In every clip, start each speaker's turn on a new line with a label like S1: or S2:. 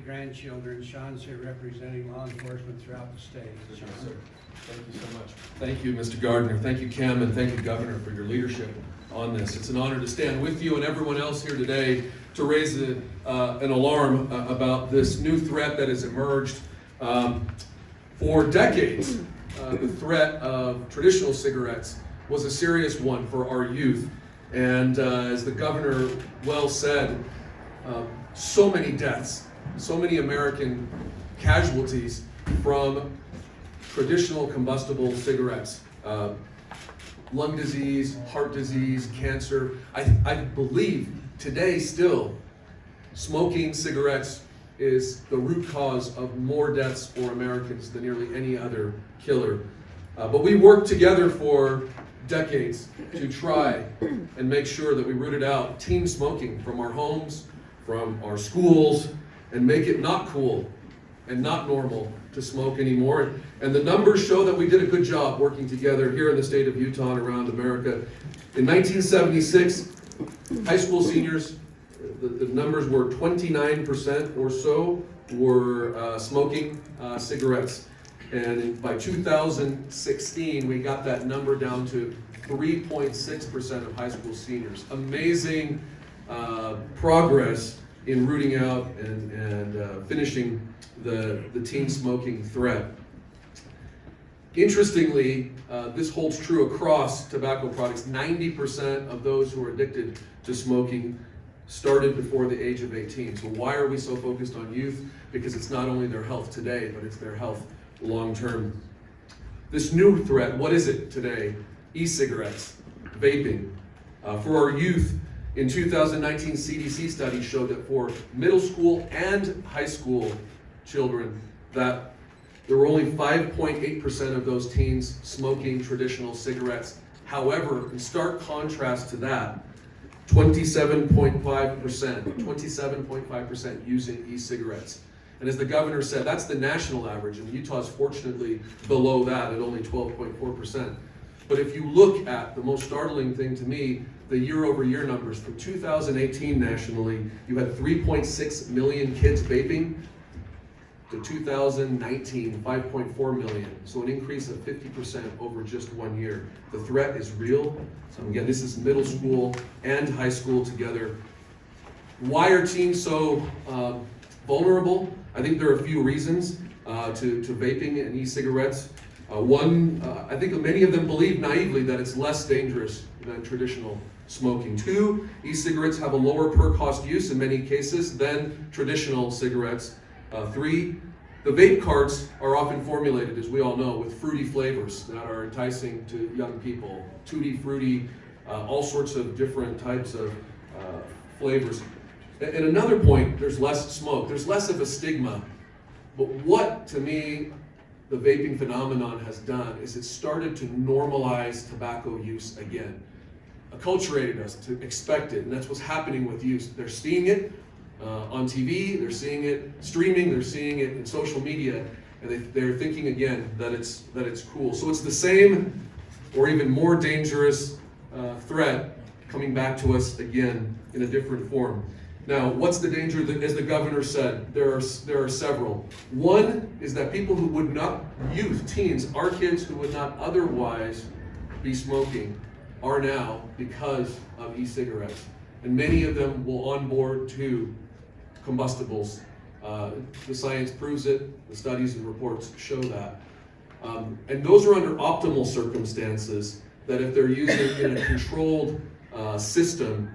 S1: great-grandchildren. Sean's here representing law enforcement throughout the state.
S2: Sure, sir. Thank you so much. Thank you, Mr. Gardner. Thank you, Cam, and thank you, Governor, for your leadership on this. It's an honor to stand with you and everyone else here today to raise an alarm about this new threat that has emerged. For decades, the threat of traditional cigarettes was a serious one for our youth. And as the governor well said, so many deaths, so many American casualties from traditional combustible cigarettes. Lung disease, heart disease, cancer. I believe today still, smoking cigarettes is the root cause of more deaths for Americans than nearly any other killer. But we worked together for decades to try and make sure that we rooted out teen smoking from our homes, from our schools, and make it not cool and not normal to smoke anymore. And the numbers show that we did a good job working together here in the state of Utah and around America. In 1976, high school seniors, the numbers were 29% or so were smoking cigarettes. And by 2016, we got that number down to 3.6% of high school seniors. Amazing progress in rooting out and finishing the teen smoking threat. Interestingly, this holds true across tobacco products. 90% of those who are addicted to smoking started before the age of 18. So why are we so focused on youth? Because it's not only their health today, but it's their health long term. This new threat, what is it today? E-cigarettes, vaping. For our youth, in 2019 CDC study showed that for middle school and high school children, that there were only 5.8% of those teens smoking traditional cigarettes. However, in stark contrast to that, 27.5% using e-cigarettes. And as the governor said, that's the national average, and Utah is fortunately below that at only 12.4%. But if you look at the most startling thing to me, the year-over-year numbers for 2018 nationally, you had 3.6 million kids vaping. To 2019, 5.4 million. So an increase of 50% over just 1 year. The threat is real. So again, this is middle school and high school together. Why are teens so vulnerable? I think there are a few reasons to vaping and e-cigarettes. One, I think many of them believe naively that it's less dangerous than traditional smoking. Two, e-cigarettes have a lower per cost use in many cases than traditional cigarettes. Three, the vape carts are often formulated, as we all know, with fruity flavors that are enticing to young people. Tutti frutti, all sorts of different types of flavors. And another point, there's less smoke. There's less of a stigma. But what, to me, the vaping phenomenon has done is it started to normalize tobacco use again. Acculturated us to expect it, and that's what's happening with youth. They're seeing it on TV, they're seeing it streaming, they're seeing it in social media, and they're thinking again that it's cool. So it's the same or even more dangerous threat coming back to us again in a different form. Now, what's the danger? As the governor said, there are several. One is that people who would not, youth, teens, our kids who would not otherwise be smoking are now because of e-cigarettes. And many of them will onboard to combustibles. The science proves it, the studies and reports show that. And those are under optimal circumstances, that if they're using it in a controlled system,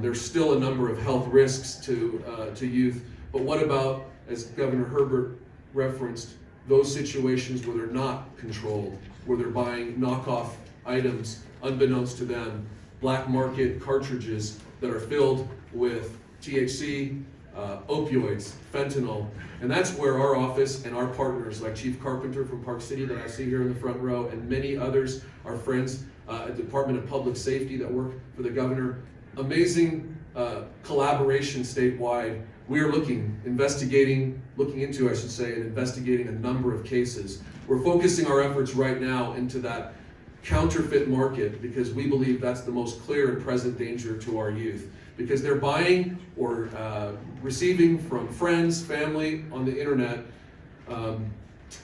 S2: there's still a number of health risks to youth. But what about, as Governor Herbert referenced, those situations where they're not controlled, where they're buying knockoff items unbeknownst to them, black market cartridges that are filled with THC, opioids, fentanyl. And that's where our office and our partners, like Chief Carpenter from Park City that I see here in the front row, and many others, our friends at the Department of Public Safety that work for the governor, amazing collaboration statewide. We are looking into, I should say, and investigating a number of cases. We're focusing our efforts right now into that counterfeit market, because we believe that's the most clear and present danger to our youth, because they're buying or receiving from friends, family on the internet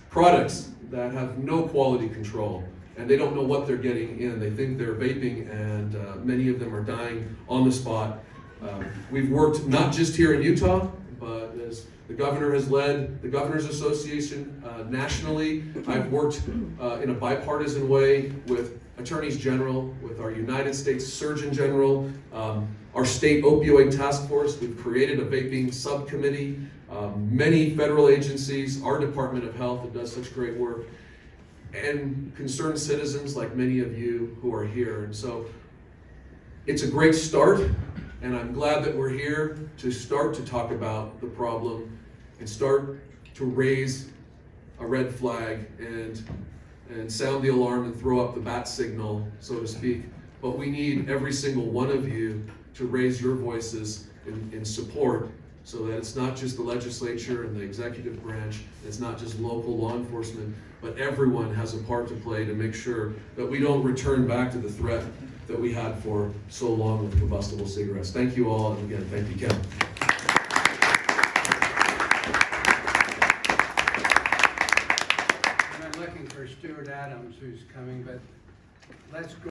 S2: products that have no quality control, and they don't know what they're getting in. They think they're vaping, and many of them are dying on the spot. We've worked not just here in Utah, but as the governor has led the Governors Association nationally. I've worked in a bipartisan way with attorneys general, with our United States Surgeon General, our state opioid task force. We've created a vaping subcommittee, many federal agencies, our Department of Health that does such great work, and concerned citizens like many of you who are here. And so it's a great start, and I'm glad that we're here to start to talk about the problem and start to raise a red flag and sound the alarm and throw up the bat signal, so to speak. But we need every single one of you to raise your voices in support, so that it's not just the legislature and the executive branch, it's not just local law enforcement, but everyone has a part to play to make sure that we don't return back to the threat that we had for so long with combustible cigarettes. Thank you all, and again, thank you, Ken.
S1: I'm looking for Stuart Adams, who's coming, but let's go.